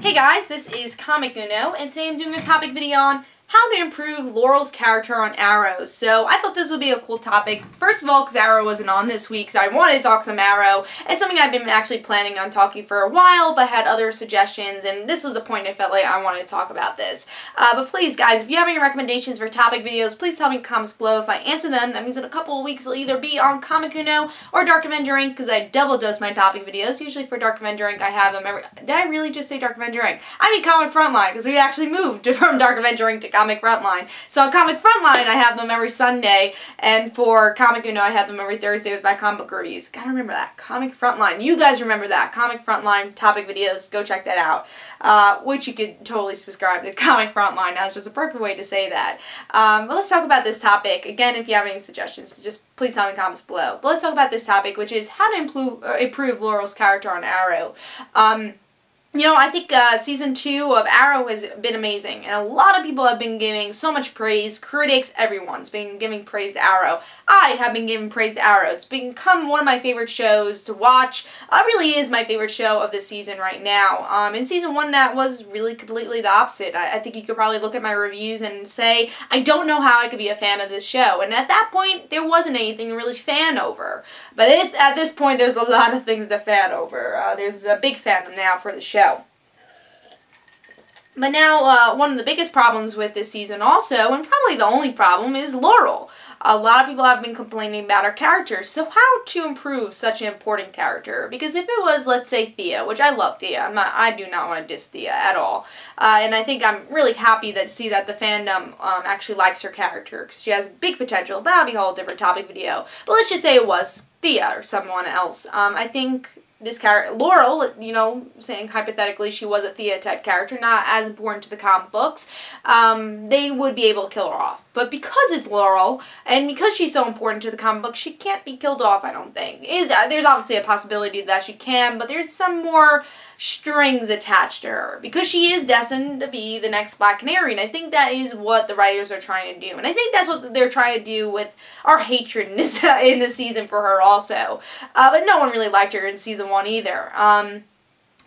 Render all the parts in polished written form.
Hey guys, this is Comic Uno, and today I'm doing a topic video on how to improve Laurel's character on Arrow. So I thought this would be a cool topic. First of all, because Arrow wasn't on this week, so I wanted to talk some Arrow. It's something I've been actually planning on talking for a while, but had other suggestions, and this was the point I felt like I wanted to talk about this. But please, guys, if you have any recommendations for topic videos, please tell me in the comments below. If I answer them, that means in a couple of weeks it'll either be on Comic Uno or Dark Avenger Inc. because I double dose my topic videos. Usually for Dark Avenger Inc. I have them every... Did I really just say Dark Avenger Inc.? I mean Comic Frontline, because we actually moved from Dark Avenger Inc. to Comic Frontline. So on Comic Frontline, I have them every Sunday, and for Comic Uno, I have them every Thursday with my comic book reviews. Gotta remember that. Comic Frontline. You guys remember that. Comic Frontline topic videos. Go check that out. Which you could totally subscribe to Comic Frontline. That's just a perfect way to say that. But let's talk about this topic. Again, if you have any suggestions, just please tell me in the comments below. But let's talk about this topic, which is how to improve Laurel's character on Arrow. You know, I think Season 2 of Arrow has been amazing, and a lot of people have been giving so much praise. Critics, everyone's been giving praise to Arrow. I have been giving praise to Arrow. It's become one of my favorite shows to watch. It really is my favorite show of the season right now. In Season 1, that was really completely the opposite. I think you could probably look at my reviews and say, I don't know how I could be a fan of this show. And at that point, there wasn't anything to really fan over. But at this point, there's a lot of things to fan over. There's a big fandom now for the show. But now, one of the biggest problems with this season also, and probably the only problem, is Laurel. A lot of people have been complaining about her character, so how to improve such an important character? Because if it was, let's say, Thea, which I love Thea, I do not want to diss Thea at all, and I think I'm really happy to see that the fandom actually likes her character, because she has big potential, but that'll be a whole different topic video. But let's just say it was Thea or someone else. I think this character, Laurel, you know, saying hypothetically she was a Thea type character, not as important to the comic books, they would be able to kill her off. But because it's Laurel, and because she's so important to the comic book, she can't be killed off, I don't think. There's obviously a possibility that she can, but there's some more strings attached to her, because she is destined to be the next Black Canary, and I think that is what the writers are trying to do. And I think that's what they're trying to do with our hatred in this season for her also. But no one really liked her in Season 1 either.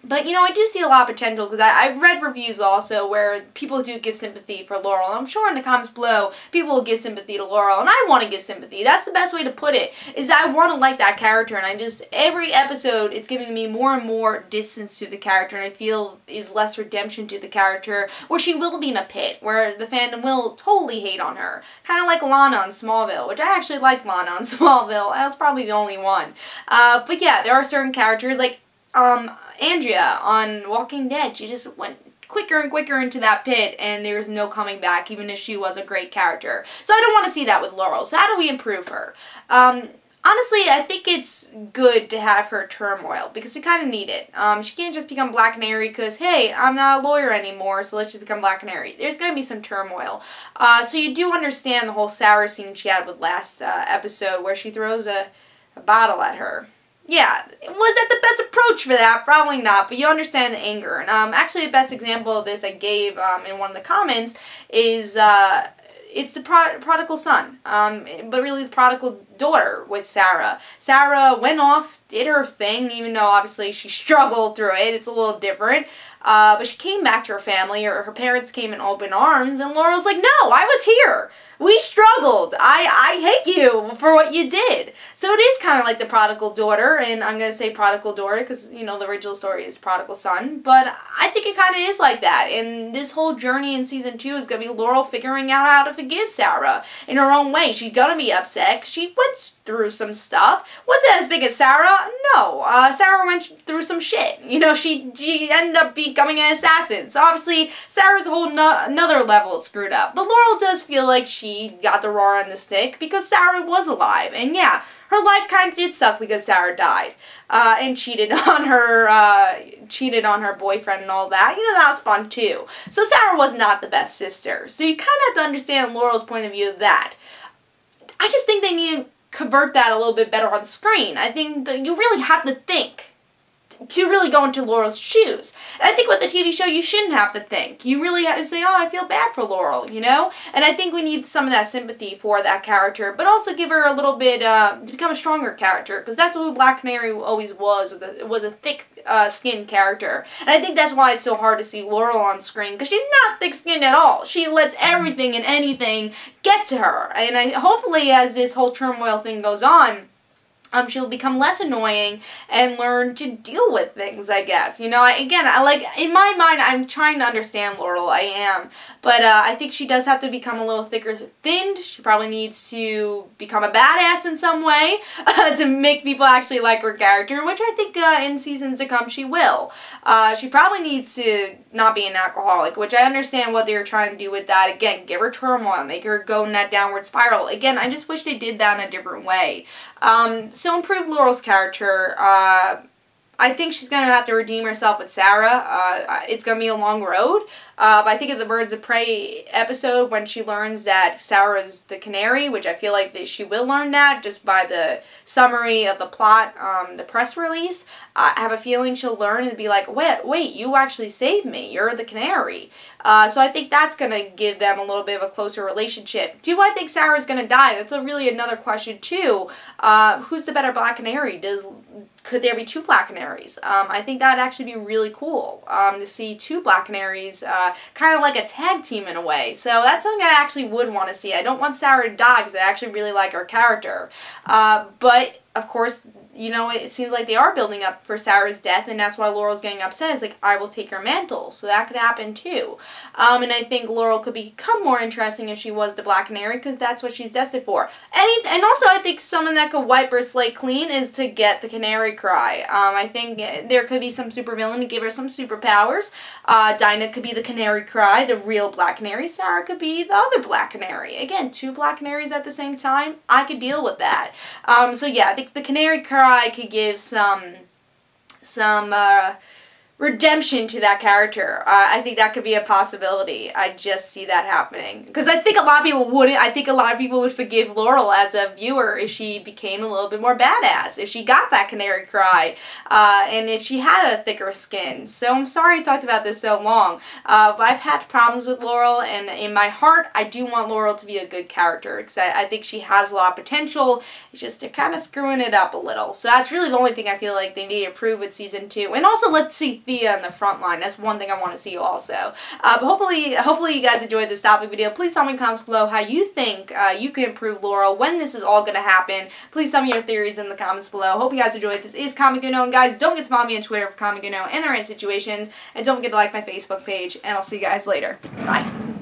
But, you know, I do see a lot of potential, because I've read reviews also where people do give sympathy for Laurel, and I'm sure in the comments below, people will give sympathy to Laurel, and I want to give sympathy. That's the best way to put it, is I want to like that character, and every episode, it's giving me more and more distance to the character, and I feel is less redemption to the character, where she will be in a pit, where the fandom will totally hate on her. Kind of like Lana on Smallville, which I actually like Lana on Smallville. That's probably the only one. But yeah, there are certain characters, like, Andrea on Walking Dead, she just went quicker and quicker into that pit, and there's no coming back, even if she was a great character. So I don't want to see that with Laurel. So how do we improve her? Honestly, I think it's good to have her turmoil, because we kind of need it. She can't just become Black Canary because, hey, I'm not a lawyer anymore, so let's just become Black Canary. There's going to be some turmoil. So you do understand the whole Sarah scene she had with last episode, where she throws a bottle at her. Yeah, was that the best approach for that? Probably not, but you understand the anger. And actually the best example of this I gave in one of the comments is it's the prodigal son, but really the prodigal daughter with Sarah. Sarah went off, did her thing, even though obviously she struggled through it. It's a little different. But she came back to her family, or her parents came in open arms, and Laurel's like, no, I was here. We struggled. I hate you for what you did. So it is kind of like the prodigal daughter, and I'm going to say prodigal daughter because, you know, the original story is prodigal son, but I think it kind of is like that. And this whole journey in Season 2 is going to be Laurel figuring out how to forgive Sarah in her own way. She's going to be upset. She went through some stuff. Was it as big as Sarah? No. Sarah went through some shit. You know, she ended up becoming an assassin. So obviously, Sarah's a whole another level screwed up. But Laurel does feel like she got the raw end of the stick because Sarah was alive. And yeah, her life kind of did suck because Sarah died. And cheated on her boyfriend and all that. You know, that was fun too. So Sarah was not the best sister. So you kind of have to understand Laurel's point of view of that. I just think they need to convert that a little bit better on screen. I think that you really have to think to really go into Laurel's shoes. And I think with the TV show, you shouldn't have to think. You really have to say, oh, I feel bad for Laurel, you know? And I think we need some of that sympathy for that character, but also give her a little bit, to become a stronger character, because that's what Black Canary always was. It was a thick thick-skinned character. And I think that's why it's so hard to see Laurel on screen, because she's not thick-skinned at all. She lets everything and anything get to her. And hopefully as this whole turmoil thing goes on, she'll become less annoying and learn to deal with things, I guess. You know, again, in my mind, I'm trying to understand Laurel, I am. But I think she does have to become a little thicker thinned. She probably needs to become a badass in some way to make people actually like her character, which I think in seasons to come she will. She probably needs to not be an alcoholic, which I understand what they were trying to do with that. Again, give her turmoil, make her go in that downward spiral. Again, I just wish they did that in a different way. So improve Laurel's character. I think she's going to have to redeem herself with Sarah. It's going to be a long road. But I think of the Birds of Prey episode when she learns that Sarah is the canary, which I feel like she will learn that just by the summary of the plot, the press release. I have a feeling she'll learn and be like, wait, you actually saved me. You're the canary. So I think that's going to give them a little bit of a closer relationship. Do I think Sarah's going to die? That's really another question too. Who's the better Black Canary? Could there be two Black Canaries? I think that'd actually be really cool to see two Black Canaries, kind of like a tag team in a way. So that's something I actually would want to see. I don't want Sarah to die because I actually really like her character. But, of course, you know, it seems like they are building up for Sarah's death, and that's why Laurel's getting upset. It's like, I will take her mantle. So that could happen too. And I think Laurel could become more interesting if she was the Black Canary, because that's what she's destined for. And also, I think someone that could wipe her slate clean is to get the Canary Cry. I think there could be some supervillain to give her some superpowers. Dinah could be the Canary Cry, the real Black Canary. Sarah could be the other Black Canary. Again, two Black Canaries at the same time. I could deal with that. So yeah, I think the Canary Cry could give some redemption to that character. I think that could be a possibility. I just see that happening. Because I think a lot of people wouldn't. I think a lot of people would forgive Laurel as a viewer if she became a little bit more badass. If she got that Canary Cry. And if she had a thicker skin. So I'm sorry I talked about this so long. But I've had problems with Laurel. And in my heart, I do want Laurel to be a good character. Because I think she has a lot of potential. It's just they're kind of screwing it up a little. So that's really the only thing I feel like they need to improve with Season 2. And also, let's see in the front line. That's one thing I want to see also. But hopefully you guys enjoyed this topic video. Please tell me in the comments below how you think you can improve Laurel, when this is all going to happen. Please tell me your theories in the comments below. Hope you guys enjoyed. This is Comic Uno, and guys, don't forget to follow me on Twitter for Comic Uno and their situations, and don't forget to like my Facebook page, and I'll see you guys later. Bye.